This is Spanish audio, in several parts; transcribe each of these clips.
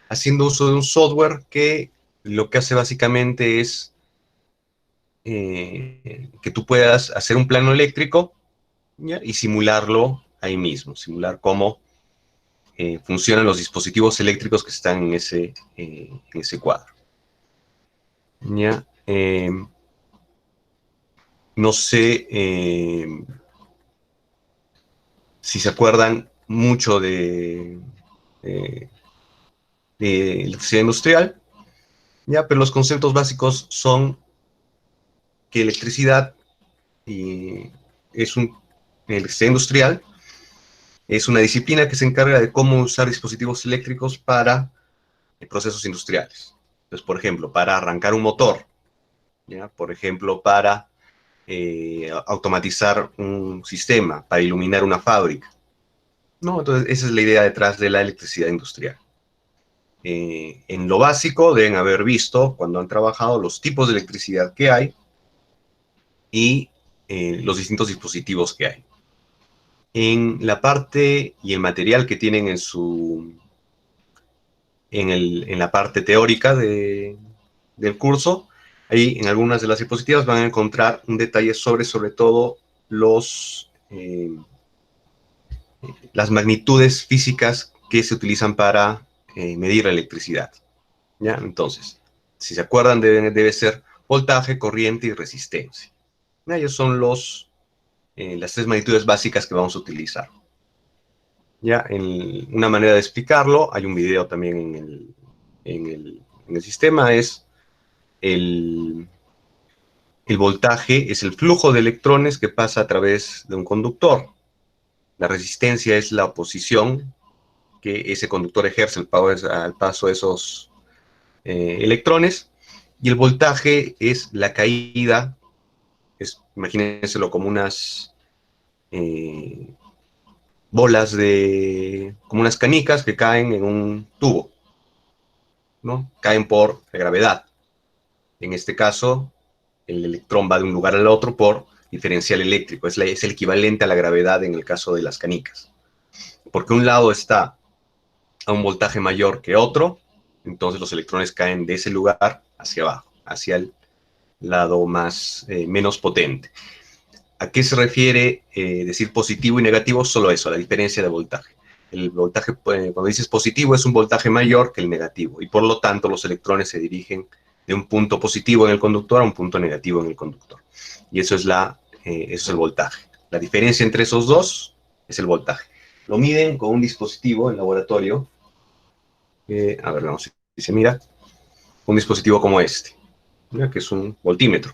haciendo uso de un software que lo que hace básicamente es que tú puedas hacer un plano eléctrico, ¿ya? Y simularlo ahí mismo, simular cómo funcionan los dispositivos eléctricos que están en ese cuadro. ¿Ya? No sé si se acuerdan mucho eh, de electricidad industrial, ¿ya? Pero los conceptos básicos son que electricidad es electricidad industrial es una disciplina que se encarga de cómo usar dispositivos eléctricos para procesos industriales. Entonces, por ejemplo, para arrancar un motor, ¿ya? Por ejemplo, para automatizar un sistema, para iluminar una fábrica. ¿No? Entonces, esa es la idea detrás de la electricidad industrial. En lo básico deben haber visto, cuando han trabajado, los tipos de electricidad que hay y los distintos dispositivos que hay. En la parte y el material que tienen en la parte teórica del curso, ahí en algunas de las diapositivas van a encontrar un detalle sobre todo las magnitudes físicas que se utilizan para medir la electricidad. ¿Ya? Entonces, si se acuerdan, debe ser voltaje, corriente y resistencia. Ellos son las tres magnitudes básicas que vamos a utilizar. Ya, una manera de explicarlo, hay un video también en el sistema, es el, el voltaje, es el flujo de electrones que pasa a través de un conductor. La resistencia es la oposición que ese conductor ejerce al paso de esos electrones. Y el voltaje es la caída, imagínenselo como unas eh, bolas como unas canicas que caen en un tubo, ¿no? Caen por gravedad. En este caso, el electrón va de un lugar al otro por diferencial eléctrico. Es el equivalente a la gravedad en el caso de las canicas. Porque un lado está a un voltaje mayor que otro, entonces los electrones caen de ese lugar hacia abajo, hacia el lado menos potente. ¿A qué se refiere decir positivo y negativo? Solo eso, la diferencia de voltaje. El voltaje, cuando dices positivo, es un voltaje mayor que el negativo, y por lo tanto los electrones se dirigen de un punto positivo en el conductor a un punto negativo en el conductor. Y eso es el voltaje. La diferencia entre esos dos es el voltaje. Lo miden con un dispositivo en laboratorio. A ver, vamos si se mira. Un dispositivo como este, ¿ya? Que es un voltímetro.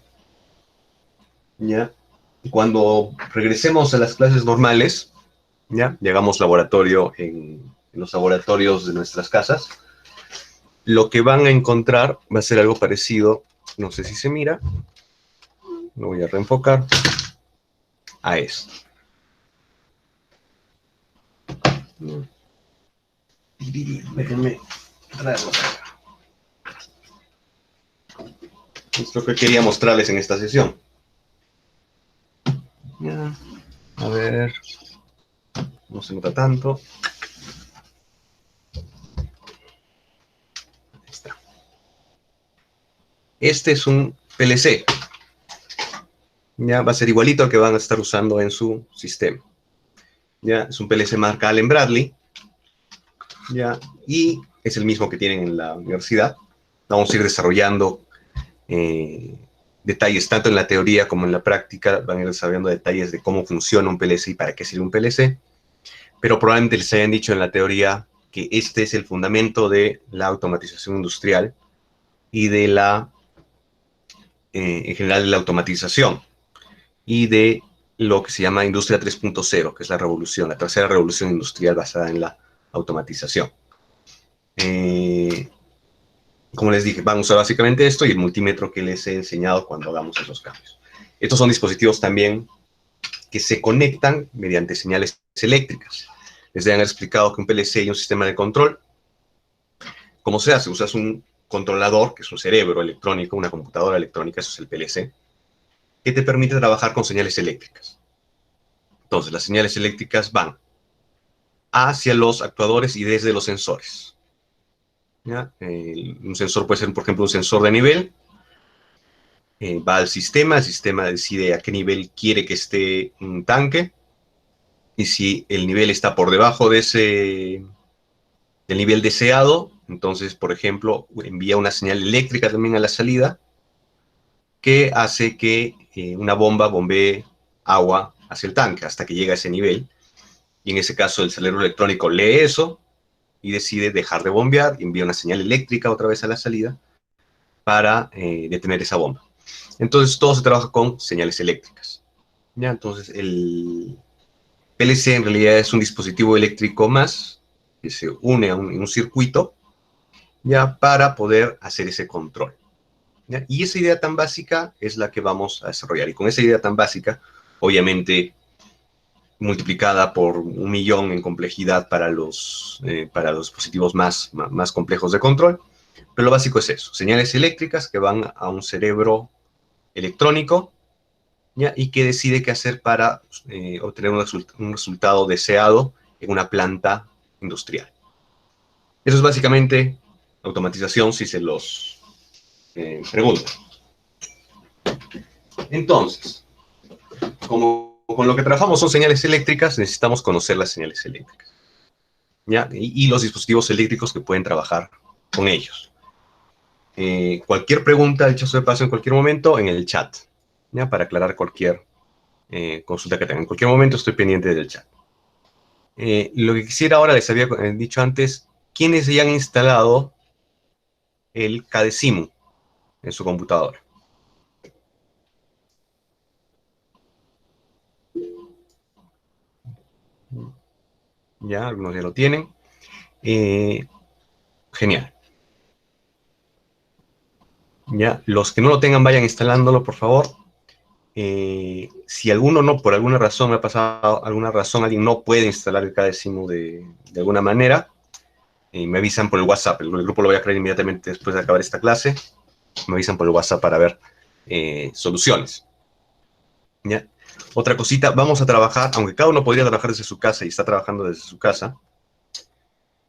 ¿Ya? Cuando regresemos a las clases normales, ¿ya? Llegamos laboratorio en los laboratorios de nuestras casas, lo que van a encontrar va a ser algo parecido, no sé si se mira, lo voy a reenfocar, a esto. Déjenme traerlo acá. Es lo que quería mostrarles en esta sesión. Ya, a ver, no se nota tanto. Ahí está. Este es un PLC. Ya va a ser igualito al que van a estar usando en su sistema. Ya es un PLC marca Allen Bradley. Ya, y es el mismo que tienen en la universidad. Vamos a ir desarrollando detalles tanto en la teoría como en la práctica. Van a ir desarrollando detalles de cómo funciona un PLC y para qué sirve un PLC. Pero probablemente les hayan dicho en la teoría que este es el fundamento de la automatización industrial y en general, de la automatización y de lo que se llama Industria 3.0, que es la tercera revolución industrial basada en la automatización. Como les dije, van a usar básicamente esto y el multímetro que les he enseñado cuando hagamos esos cambios. Estos son dispositivos también que se conectan mediante señales eléctricas. Les han explicado que un PLC y un sistema de control, ¿cómo se hace? Usas un controlador, que es un cerebro electrónico, una computadora electrónica, eso es el PLC, que te permite trabajar con señales eléctricas. Entonces, las señales eléctricas van hacia los actuadores y desde los sensores. ¿ya? Un sensor puede ser, por ejemplo, un sensor de nivel. Va al sistema, el sistema decide a qué nivel quiere que esté un tanque, y si el nivel está por debajo de del nivel deseado, entonces, por ejemplo, envía una señal eléctrica también a la salida, que hace que una bomba bombee agua hacia el tanque hasta que llega a ese nivel, y en ese caso el salero electrónico lee eso y decide dejar de bombear, y envía una señal eléctrica otra vez a la salida para detener esa bomba. Entonces todo se trabaja con señales eléctricas. ¿Ya? Entonces el PLC en realidad es un dispositivo eléctrico más que se une a un circuito, ya, para poder hacer ese control. ¿Ya? Y esa idea tan básica es la que vamos a desarrollar. Y con esa idea tan básica, obviamente multiplicada por 1.000.000 en complejidad para los dispositivos más complejos de control. Pero lo básico es eso, señales eléctricas que van a un cerebro electrónico, ¿ya? Y que decide qué hacer para obtener un resultado deseado en una planta industrial. Eso es básicamente automatización, si se los preguntan. Entonces, como con lo que trabajamos son señales eléctricas, necesitamos conocer las señales eléctricas, ¿ya? Y los dispositivos eléctricos que pueden trabajar con ellos. Cualquier pregunta, dicho de paso, en cualquier momento en el chat, ¿ya? Para aclarar cualquier consulta que tengan. En cualquier momento estoy pendiente del chat. Lo que quisiera ahora, les había dicho antes, ¿quiénes ya han instalado el Cadecimu en su computadora? Ya, algunos ya lo tienen. Genial. Ya, los que no lo tengan, vayan instalándolo, por favor. Si alguno no, por alguna razón, me ha pasado alguna razón, alguien no puede instalar el Cadecimu de alguna manera, me avisan por el WhatsApp. El grupo lo voy a crear inmediatamente después de acabar esta clase. Me avisan por el WhatsApp para ver soluciones. ¿Ya? Otra cosita, vamos a trabajar, aunque cada uno podría trabajar desde su casa y está trabajando desde su casa,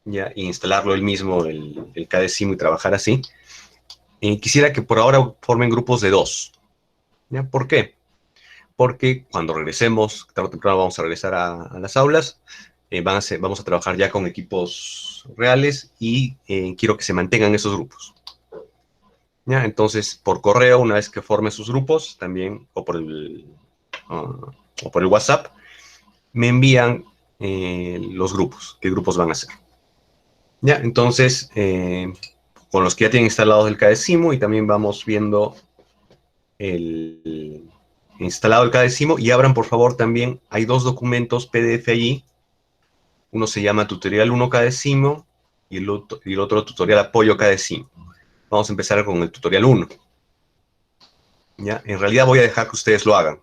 ¿ya? Y instalarlo él mismo, el Cadecimu, y trabajar así. Quisiera que por ahora formen grupos de 2. ¿Ya? ¿Por qué? Porque cuando regresemos, tarde o temprano vamos a regresar a las aulas, vamos a trabajar ya con equipos reales, y quiero que se mantengan esos grupos. ¿Ya? Entonces, por correo, una vez que formen sus grupos, también, o por el WhatsApp, me envían los grupos, qué grupos van a ser. ¿Ya? Entonces, con los que ya tienen instalados el Cadecimu, y también vamos viendo el instalado el Cadecimu, y abran por favor también, hay 2 documentos PDF allí. Uno se llama Tutorial 1 Cadecimu y el otro Tutorial Apoyo Cadecimu. Vamos a empezar con el Tutorial 1. ¿Ya? En realidad voy a dejar que ustedes lo hagan,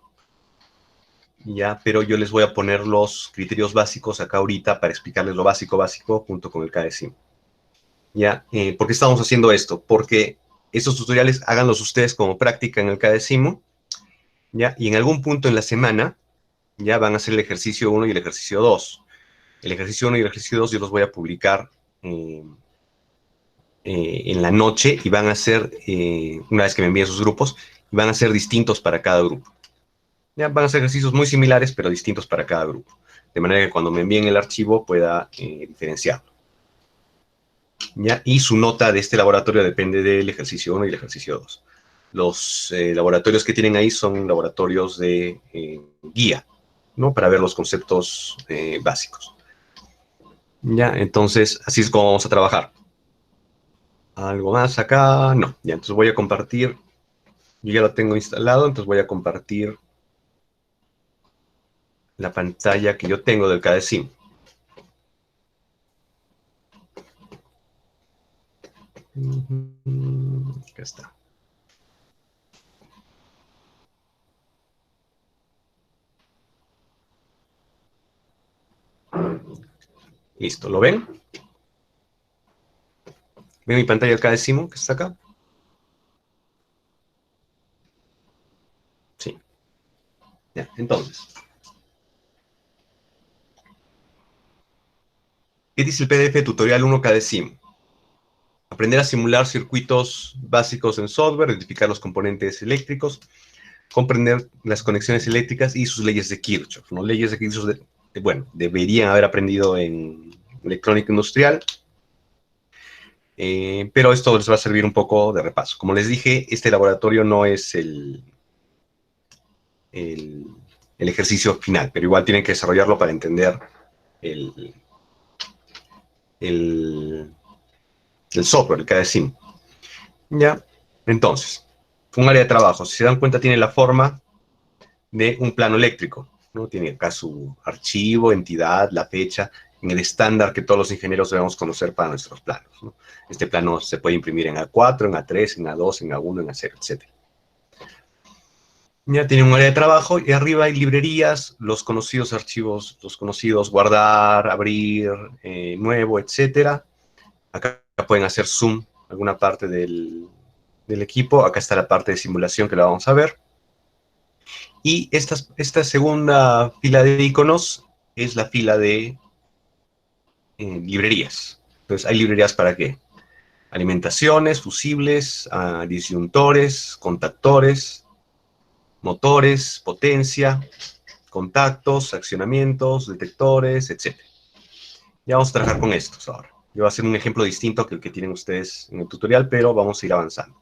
¿ya? Pero yo les voy a poner los criterios básicos acá ahorita para explicarles lo básico junto con el Cadecimu. ¿Ya? ¿Por qué estamos haciendo esto? Porque estos tutoriales háganlos ustedes como práctica en el Cadecimu, ¿ya? Y en algún punto en la semana ya van a hacer el ejercicio 1 y el ejercicio 2. El ejercicio 1 y el ejercicio 2 yo los voy a publicar en la noche, y van a ser, una vez que me envíen sus grupos, van a ser distintos para cada grupo. Ya van a ser ejercicios muy similares, pero distintos para cada grupo. De manera que cuando me envíen el archivo pueda diferenciarlo. ¿Ya? Y su nota de este laboratorio depende del ejercicio 1 y el ejercicio 2. Los laboratorios que tienen ahí son laboratorios de guía, ¿no? Para ver los conceptos básicos. Ya, entonces, así es como vamos a trabajar. ¿Algo más acá? No. Ya, entonces voy a compartir. Yo ya lo tengo instalado, entonces voy a compartir la pantalla que yo tengo del Cadecimu. Acá está. Listo, ¿lo ven? ¿Ven mi pantalla del Cadecimu que está acá? Sí. Ya, entonces, ¿qué dice el PDF Tutorial 1 Cadecimu? aprender a simular circuitos básicos en software, identificar los componentes eléctricos, comprender las conexiones eléctricas y sus leyes de Kirchhoff, ¿no? Leyes de Kirchhoff, bueno, deberían haber aprendido en electrónica industrial, pero esto les va a servir un poco de repaso. Como les dije, este laboratorio no es el ejercicio final, pero igual tienen que desarrollarlo para entender el, el, el software, el KDSIM. ¿Ya? Entonces, un área de trabajo, si se dan cuenta, tiene la forma de un plano eléctrico, ¿no? Tiene acá su archivo, entidad, la fecha, en el estándar que todos los ingenieros debemos conocer para nuestros planos, ¿no? Este plano se puede imprimir en A4, en A3, en A2, en A1, en A0, etc. Ya tiene un área de trabajo y arriba hay librerías, los conocidos archivos, los conocidos guardar, abrir, nuevo, etc. Acá pueden hacer zoom alguna parte del equipo. Acá está la parte de simulación que la vamos a ver. Y esta segunda fila de iconos es la fila de librerías. Entonces, ¿hay librerías para qué? Alimentaciones, fusibles, disyuntores, contactores, motores, potencia, contactos, accionamientos, detectores, etc. Ya vamos a trabajar con estos ahora. Yo voy a hacer un ejemplo distinto que el que tienen ustedes en el tutorial, pero vamos a ir avanzando.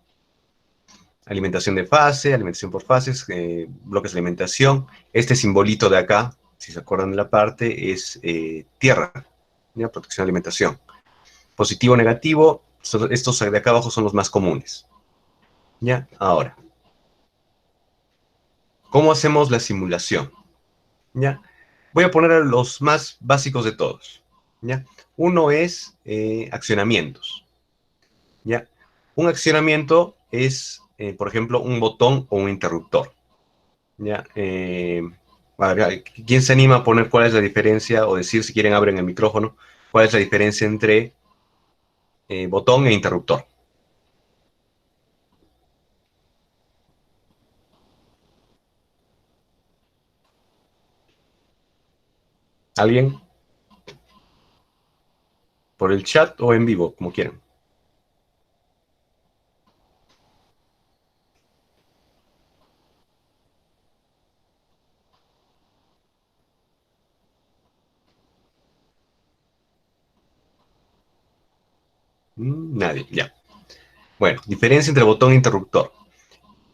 Alimentación de fase, alimentación por fases, bloques de alimentación. Este simbolito de acá, si se acuerdan de la parte, es tierra, ¿ya? Protección de alimentación. Positivo, negativo, estos de acá abajo son los más comunes. ¿Ya? Ahora, ¿cómo hacemos la simulación? ¿Ya? Voy a poner a los más básicos de todos. ¿Ya? Uno es accionamientos. ¿Ya? Un accionamiento es, por ejemplo, un botón o un interruptor. ¿Ya? ¿Quién se anima a poner cuál es la diferencia o decir si quieren abren el micrófono? ¿Cuál es la diferencia entre botón e interruptor? ¿Alguien? Por el chat o en vivo, como quieran. Nadie, ya. Bueno, diferencia entre botón e interruptor.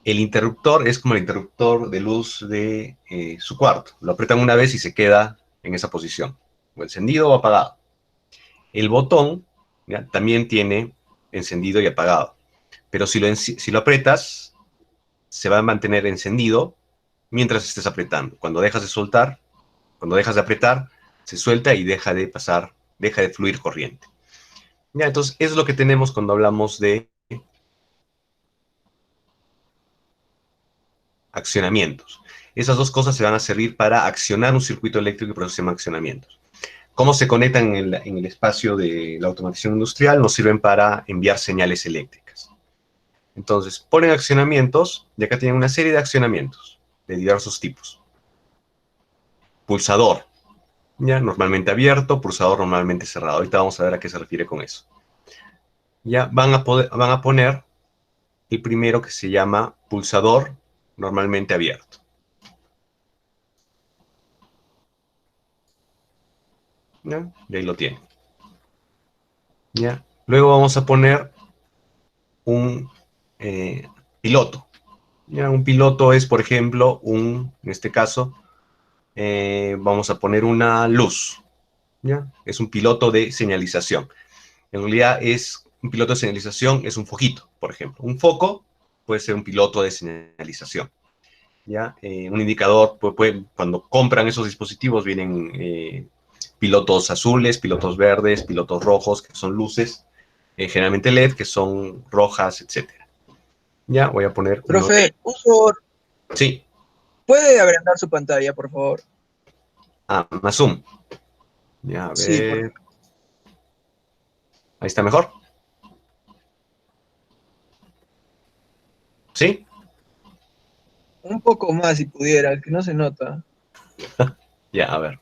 El interruptor es como el interruptor de luz de su cuarto. Lo apretan una vez y se queda en esa posición, o encendido o apagado. El botón, ¿ya? También tiene encendido y apagado, pero si lo apretas, se va a mantener encendido mientras estés apretando. Cuando dejas de soltar, cuando dejas de apretar, se suelta y deja de pasar, deja de fluir corriente. Ya, entonces, eso es lo que tenemos cuando hablamos de accionamientos. Esas dos cosas se van a servir para accionar un circuito eléctrico y por eso se llaman accionamientos. Cómo se conectan en el espacio de la automatización industrial nos sirven para enviar señales eléctricas. Entonces, ponen accionamientos y acá tienen una serie de accionamientos de diversos tipos. Pulsador, ya normalmente abierto, pulsador normalmente cerrado. Ahorita vamos a ver a qué se refiere con eso. Ya van a poner el primero que se llama pulsador normalmente abierto. ¿Ya? Y ahí lo tienen. ¿Ya? Luego vamos a poner un piloto. ¿Ya? Un piloto es, por ejemplo, en este caso, vamos a poner una luz. ¿Ya? Es un piloto de señalización. En realidad un piloto de señalización es un foquito, por ejemplo. Un foco puede ser un piloto de señalización. ¿Ya? Un indicador, cuando compran esos dispositivos vienen pilotos azules, pilotos verdes, pilotos rojos, que son luces, generalmente LED, que son rojas, etcétera. Ya, voy a poner uno de Profe, un favor, Sí, ¿puede agrandar su pantalla, por favor? más zoom. Ya, a Sí, ver. Ahí está mejor. ¿Sí? un poco más si pudiera, que no se nota. Ya, a ver.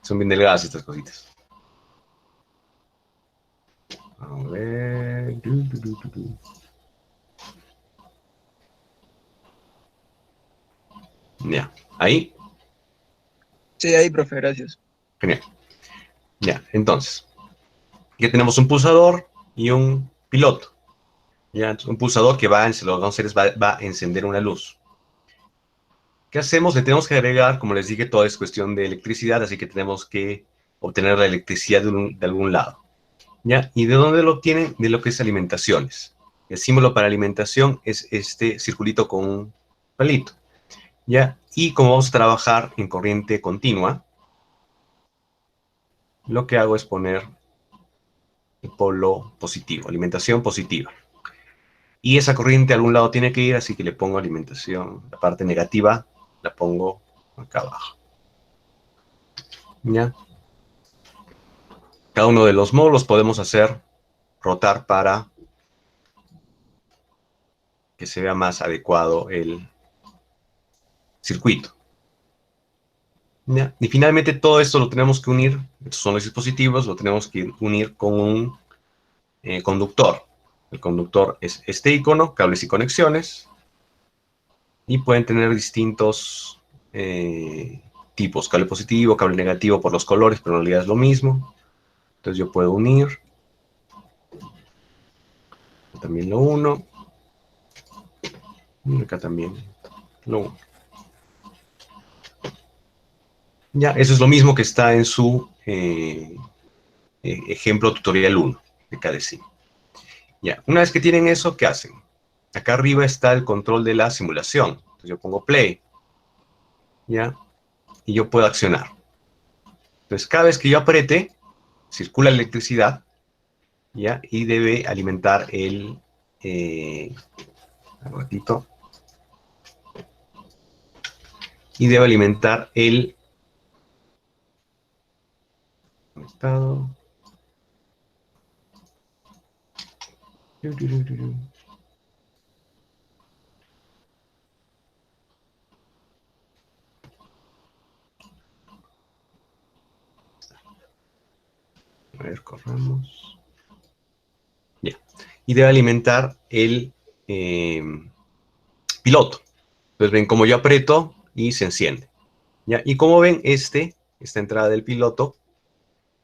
Son bien delgadas estas cositas. A ver. Ya, ahí. Sí, ahí, profe, gracias. Genial. Ya, entonces, ya tenemos un pulsador y un piloto. Ya, un pulsador que va a encender una luz. ¿Qué hacemos? Le tenemos que agregar, como les dije, todo es cuestión de electricidad, así que tenemos que obtener la electricidad de algún lado. ¿Ya? ¿Y de dónde lo obtienen? De lo que es alimentaciones. El símbolo para alimentación es este circulito con un palito. ¿Ya? Y como vamos a trabajar en corriente continua, lo que hago es poner el polo positivo, alimentación positiva. Y esa corriente a algún lado tiene que ir, así que le pongo alimentación. La parte negativa la pongo acá abajo. ¿Ya? Cada uno de los módulos podemos hacer rotar para que se vea más adecuado el circuito. ¿Ya? Y finalmente todo esto lo tenemos que unir, estos son los dispositivos, lo tenemos que unir con un conductor. El conductor es este icono, cables y conexiones, y pueden tener distintos tipos, cable positivo, cable negativo por los colores, pero en realidad es lo mismo. Entonces yo puedo unir, también lo uno, y acá también lo uno. Ya, eso es lo mismo que está en su ejemplo tutorial 1 de KDC. Ya, una vez que tienen eso, ¿qué hacen? Acá arriba está el control de la simulación. Entonces yo pongo play, ¿ya? Y yo puedo accionar. Entonces cada vez que yo apriete, circula electricidad, ¿ya? Y debe alimentar un ratito, y debe alimentar el conectado. A ver, corramos. Ya. Y debe alimentar el piloto. Entonces ven como yo aprieto y se enciende. ¿Ya? Y como ven, esta entrada del piloto,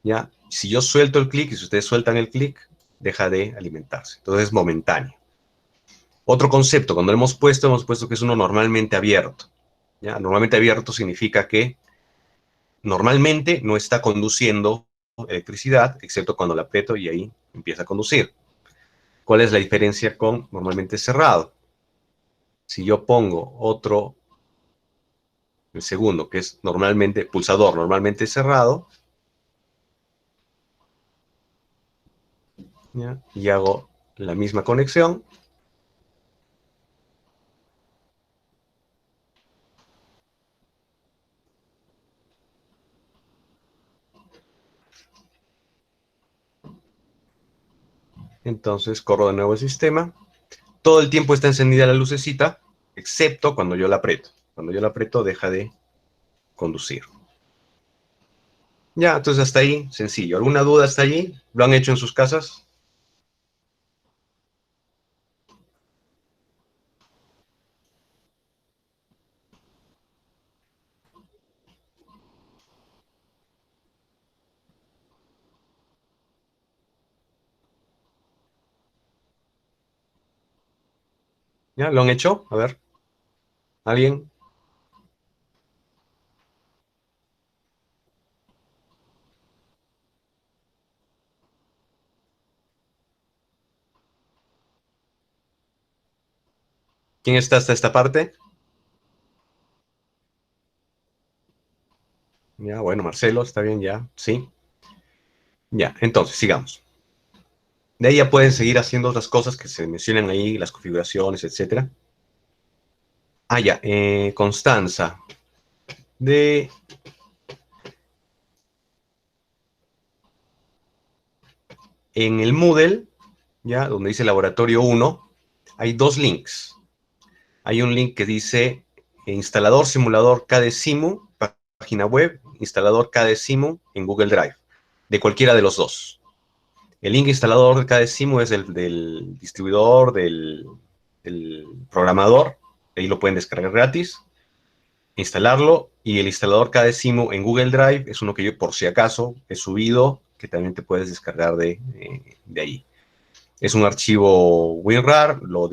¿ya? Si yo suelto el clic y si ustedes sueltan el clic, deja de alimentarse. Entonces es momentáneo. Otro concepto, cuando hemos puesto que es uno normalmente abierto. ¿Ya? Normalmente abierto significa que normalmente no está conduciendo electricidad, excepto cuando la aprieto y ahí empieza a conducir. ¿Cuál es la diferencia con normalmente cerrado? Si yo pongo otro, el segundo, que es normalmente pulsador, normalmente cerrado, ¿ya? Y hago la misma conexión, entonces corro de nuevo el sistema. Todo el tiempo está encendida la lucecita, excepto cuando yo la aprieto. Cuando yo la aprieto, deja de conducir. Ya, entonces hasta ahí, sencillo. ¿Alguna duda hasta allí? ¿Lo han hecho en sus casas? ¿Ya? ¿Lo han hecho? A ver. ¿Alguien? ¿Quién está hasta esta parte? Ya, bueno, Marcelo, está bien, ya. Sí. Ya, entonces, sigamos. De ahí ya pueden seguir haciendo otras cosas que se mencionan ahí, las configuraciones, etcétera. Ah, ya, Constanza. De En el Moodle, ya, donde dice Laboratorio 1, hay dos links. Hay un link que dice instalador simulador KDSIMU, página web, instalador KDSIMU en Google Drive, de cualquiera de los dos. El link instalador de cada DECIMO es del distribuidor, del programador. Ahí lo pueden descargar gratis, instalarlo. Y el instalador cada DECIMO en Google Drive es uno que yo, por si acaso, he subido, que también te puedes descargar de ahí. Es un archivo WinRAR, lo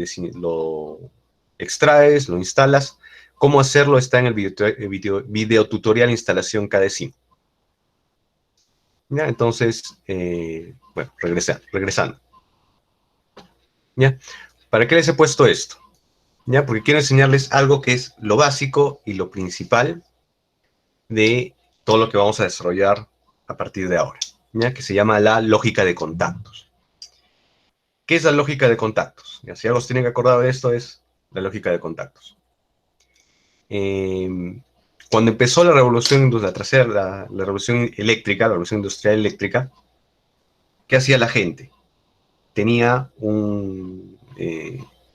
extraes, lo instalas. Cómo hacerlo está en el video tutorial instalación KDECIMO. ¿Ya? Entonces, bueno, regresando. ¿Ya? ¿Para qué les he puesto esto? ¿Ya? Porque quiero enseñarles algo que es lo básico y lo principal de todo lo que vamos a desarrollar a partir de ahora, ¿ya? Que se llama la lógica de contactos. ¿Qué es la lógica de contactos? Ya, si algo se tienen que acordar de esto es la lógica de contactos. Cuando empezó la revolución la revolución eléctrica, la revolución industrial eléctrica, ¿qué hacía la gente? Tenía un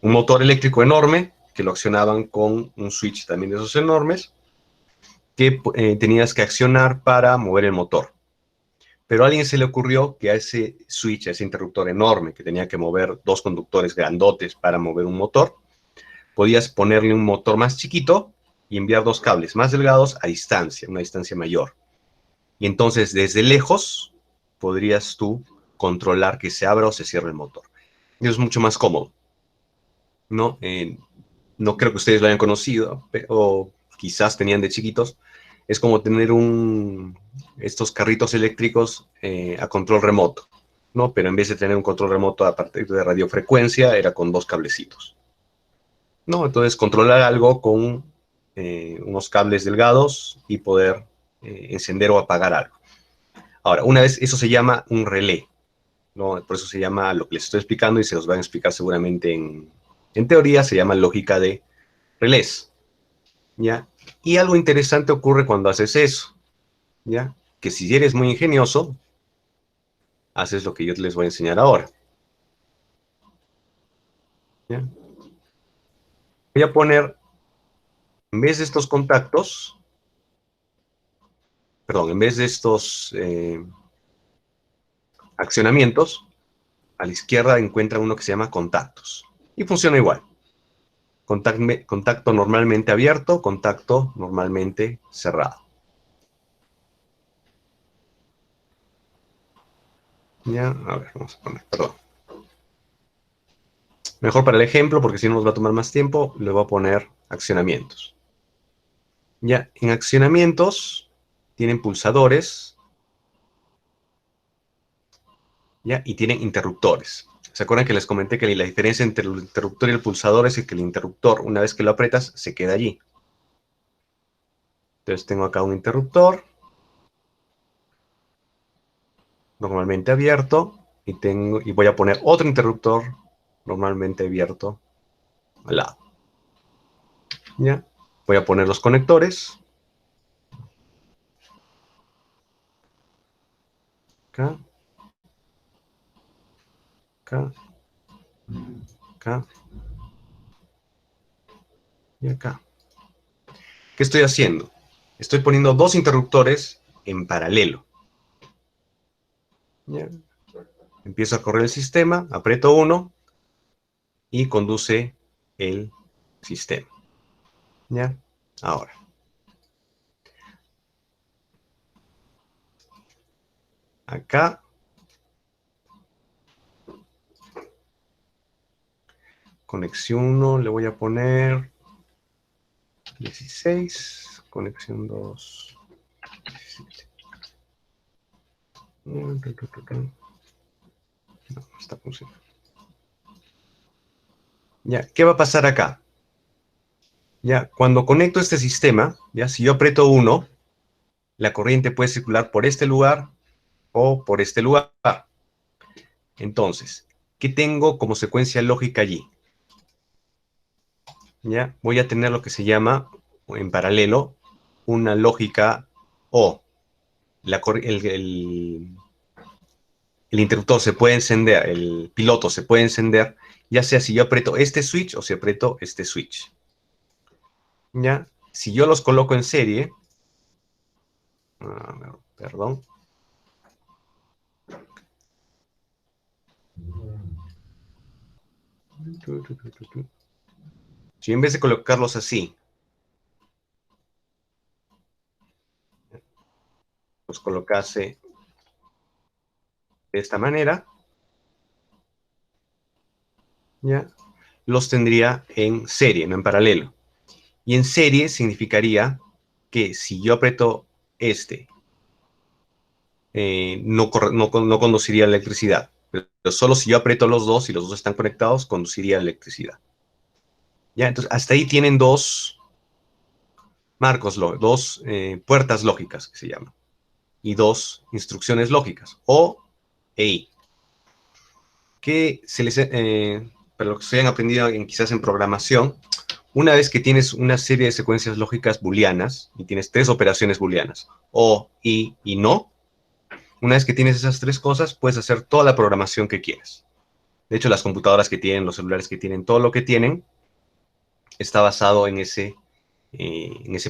motor eléctrico enorme que lo accionaban con un switch también de esos enormes que tenías que accionar para mover el motor. Pero a alguien se le ocurrió que a ese switch, a ese interruptor enorme que tenía que mover dos conductores grandotes para mover un motor, podías ponerle un motor más chiquito y enviar dos cables más delgados a distancia, una distancia mayor. Y entonces desde lejos podrías tú controlar que se abra o se cierre el motor. Y eso es mucho más cómodo, ¿no? No creo que ustedes lo hayan conocido, o quizás tenían de chiquitos. Es como tener estos carritos eléctricos a control remoto, ¿no? Pero en vez de tener un control remoto a partir de radiofrecuencia, era con dos cablecitos, ¿no? Entonces, controlar algo con unos cables delgados y poder encender o apagar algo. Ahora, una vez, eso se llama un relé, ¿no? Por eso se llama lo que les estoy explicando y se los van a explicar seguramente en teoría, se llama lógica de relés, ¿ya? Y algo interesante ocurre cuando haces eso, ¿ya? Que si eres muy ingenioso, haces lo que yo les voy a enseñar ahora, ¿ya? Voy a poner, en vez de estos contactos, perdón, en vez de estos accionamientos, a la izquierda encuentra uno que se llama contactos. Y funciona igual. Contacto normalmente abierto, contacto normalmente cerrado. Ya, a ver, vamos a poner, perdón. Mejor para el ejemplo, porque si no nos va a tomar más tiempo, le voy a poner accionamientos. Ya, en accionamientos tienen pulsadores, ¿ya? Y tienen interruptores. ¿Se acuerdan que les comenté que la diferencia entre el interruptor y el pulsador es que el interruptor, una vez que lo apretas, se queda allí? Entonces tengo acá un interruptor, normalmente abierto, y voy a poner otro interruptor, normalmente abierto, al lado. ¿Ya? Voy a poner los conectores. Acá. Acá. Acá. Y acá. ¿Qué estoy haciendo? Estoy poniendo dos interruptores en paralelo. ¿Ya? Empiezo a correr el sistema, aprieto uno y conduce el sistema. ¿Ya? Ahora. Acá. Conexión 1 le voy a poner 16. Conexión 2. 17. No, está funcionando. Ya, ¿qué va a pasar acá? Ya, cuando conecto este sistema, ya, si yo aprieto 1, la corriente puede circular por este lugar o por este lugar. Entonces, ¿qué tengo como secuencia lógica allí? Ya, voy a tener lo que se llama, en paralelo, una lógica O. El interruptor se puede encender, el piloto se puede encender, ya sea si yo aprieto este switch o si aprieto este switch. ¿Ya? Si yo los coloco en serie, perdón, Si en vez de colocarlos así, los colocase de esta manera, ¿ya? Los tendría en serie, no en paralelo. Y en serie significaría que si yo aprieto este, no conduciría electricidad. Pero solo si yo aprieto los dos y los dos están conectados, conduciría electricidad. ¿Ya? Entonces, hasta ahí tienen dos marcos, dos puertas lógicas que se llaman. Y dos instrucciones lógicas, O e I. Que se les, para lo que se hayan aprendido quizás en programación, una vez que tienes una serie de secuencias lógicas booleanas y tienes tres operaciones booleanas, o, y no, una vez que tienes esas tres cosas, puedes hacer toda la programación que quieras. De hecho, las computadoras que tienen, los celulares que tienen, todo lo que tienen, está basado en ese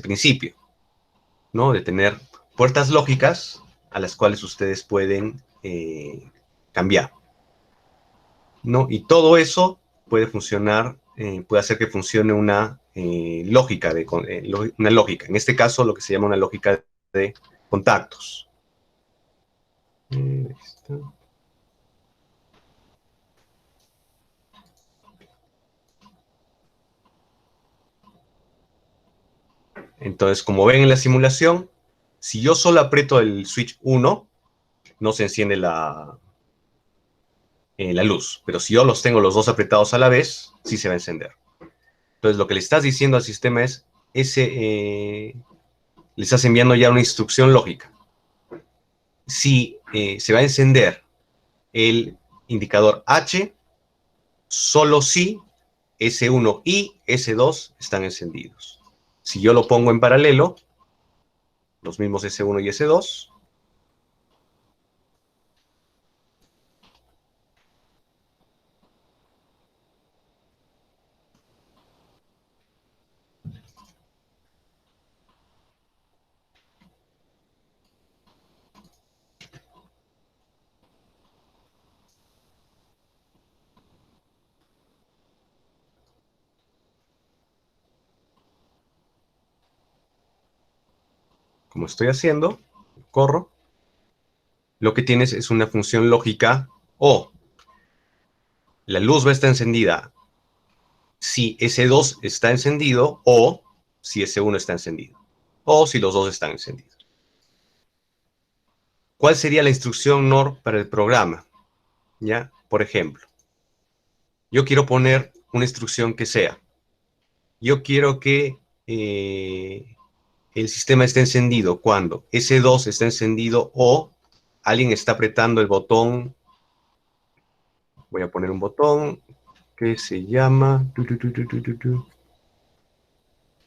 principio, ¿no? De tener puertas lógicas a las cuales ustedes pueden cambiar, ¿no? Y todo eso puede funcionar, puede hacer que funcione una lógica, una lógica. En este caso, lo que se llama una lógica de contactos. Entonces, como ven en la simulación, si yo solo aprieto el switch 1, no se enciende la luz. Pero si yo los tengo los dos apretados a la vez, sí se va a encender. Entonces, lo que le estás diciendo al sistema es, le estás enviando ya una instrucción lógica. Si se va a encender el indicador H, solo si S1 y S2 están encendidos. Si yo lo pongo en paralelo, los mismos S1 y S2, como estoy haciendo, corro, lo que tienes es una función lógica O. La luz va a estar encendida si S2 está encendido o si S1 está encendido. O si los dos están encendidos. ¿Cuál sería la instrucción NOR para el programa? ¿Ya? Por ejemplo, yo quiero poner una instrucción que sea, yo quiero que el sistema esté encendido cuando S2 está encendido o alguien está apretando el botón. Voy a poner un botón que se llama...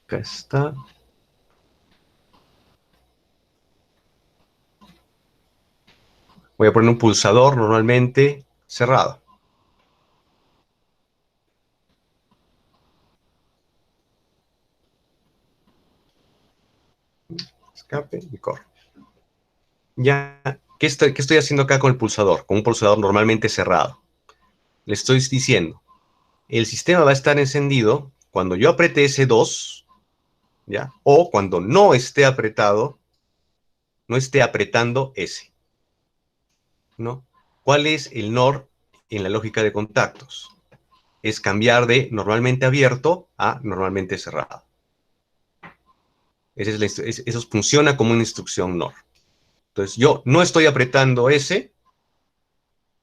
Acá está. Voy a poner un pulsador normalmente cerrado. Escape y corro. Ya, ¿qué estoy haciendo acá con el pulsador? Con un pulsador normalmente cerrado. Le estoy diciendo, el sistema va a estar encendido cuando yo apriete S2, ¿ya? O cuando no esté apretado, no esté apretando S, ¿no? ¿Cuál es el NOR en la lógica de contactos? Es cambiar de normalmente abierto a normalmente cerrado. Eso funciona como una instrucción NOR. Entonces yo no estoy apretando S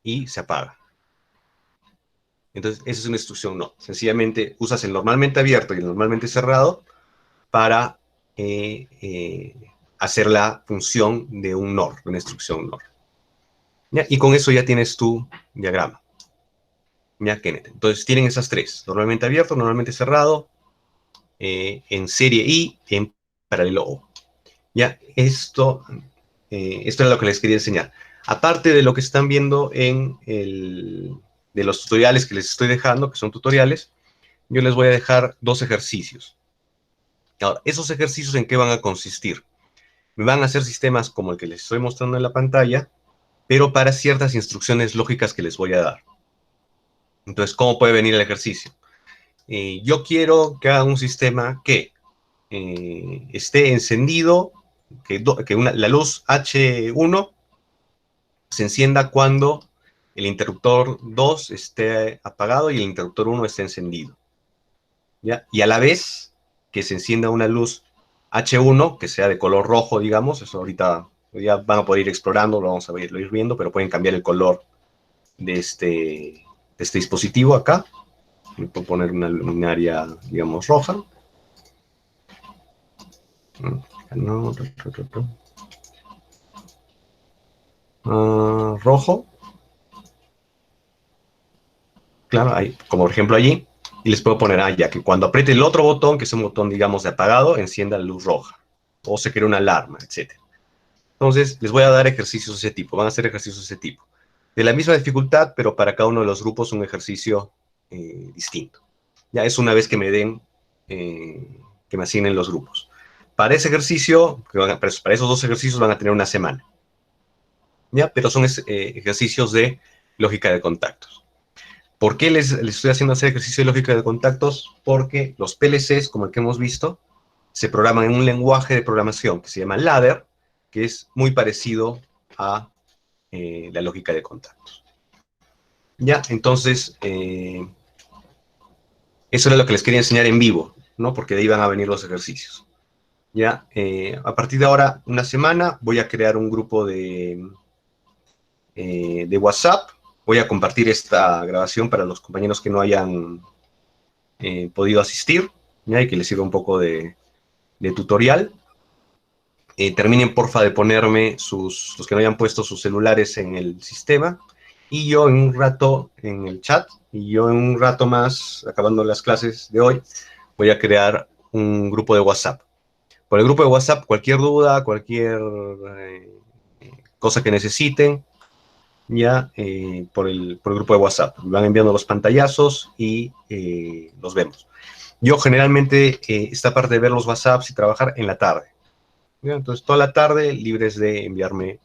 y se apaga. Entonces esa es una instrucción NOR. Sencillamente usas el normalmente abierto y el normalmente cerrado para hacer la función de un NOR, de una instrucción NOR. ¿Ya? Y con eso ya tienes tu diagrama. ¿Ya? Entonces tienen esas tres, normalmente abierto, normalmente cerrado, en serie y en paralelo O. Ya, esto es lo que les quería enseñar. Aparte de lo que están viendo de los tutoriales que les estoy dejando, que son tutoriales, yo les voy a dejar dos ejercicios. Ahora, ¿esos ejercicios en qué van a consistir? Me van a hacer sistemas como el que les estoy mostrando en la pantalla, pero para ciertas instrucciones lógicas que les voy a dar. Entonces, ¿cómo puede venir el ejercicio? Yo quiero que haga un sistema que esté encendido, que la luz H1 se encienda cuando el interruptor 2 esté apagado y el interruptor 1 esté encendido. ¿Ya? Y a la vez que se encienda una luz H1, que sea de color rojo, digamos, eso ahorita ya van a poder ir explorando, lo vamos a ir viendo, pero pueden cambiar el color de este dispositivo acá. Le puedo poner una luminaria, digamos, roja. No, rojo. Claro, ahí, como por ejemplo allí. Y les puedo poner, ya que cuando apriete el otro botón, que es un botón, digamos, de apagado, encienda la luz roja. O se crea una alarma, etc. Entonces, les voy a dar ejercicios de ese tipo. Van a ser ejercicios de ese tipo. De la misma dificultad, pero para cada uno de los grupos un ejercicio distinto. Ya es una vez que me den, que me asignen los grupos. Para ese ejercicio, para esos dos ejercicios van a tener una semana. ¿Ya? Pero son ejercicios de lógica de contactos. ¿Por qué les estoy haciendo hacer ejercicio de lógica de contactos? Porque los PLCs, como el que hemos visto, se programan en un lenguaje de programación que se llama ladder, que es muy parecido a la lógica de contactos. Ya, entonces, eso era lo que les quería enseñar en vivo, ¿no? Porque de ahí van a venir los ejercicios. Ya, a partir de ahora, una semana, voy a crear un grupo de WhatsApp. Voy a compartir esta grabación para los compañeros que no hayan podido asistir, ¿ya? Y que les sirva un poco de tutorial. Terminen, porfa, de ponerme los que no hayan puesto sus celulares en el sistema. Y yo en un rato en el chat, y yo en un rato más, acabando las clases de hoy, voy a crear un grupo de WhatsApp. Por el grupo de WhatsApp, cualquier duda, cualquier cosa que necesiten, ya por el grupo de WhatsApp. Van enviando los pantallazos y los vemos. Yo generalmente esta parte de ver los WhatsApps y trabajar en la tarde. ¿Ya? Entonces, toda la tarde libres de enviarme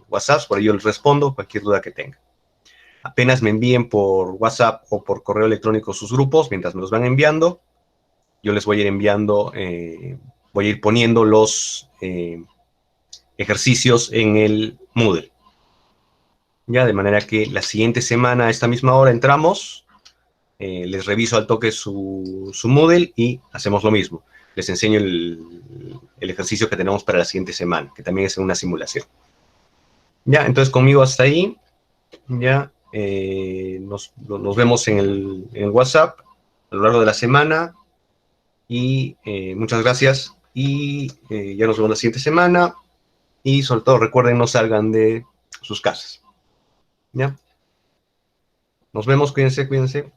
WhatsApps, por ello les respondo cualquier duda que tengan. Apenas me envíen por WhatsApp o por correo electrónico sus grupos, mientras me los van enviando, yo les voy a ir enviando, voy a ir poniendo los ejercicios en el Moodle. Ya, de manera que la siguiente semana a esta misma hora entramos, les reviso al toque su Moodle y hacemos lo mismo. Les enseño el ejercicio que tenemos para la siguiente semana, que también es una simulación. Ya, entonces conmigo hasta ahí. Ya, nos vemos en el WhatsApp a lo largo de la semana. Y muchas gracias. Y ya nos vemos la siguiente semana. Y sobre todo recuerden, no salgan de sus casas. ¿Ya? Nos vemos, cuídense, cuídense.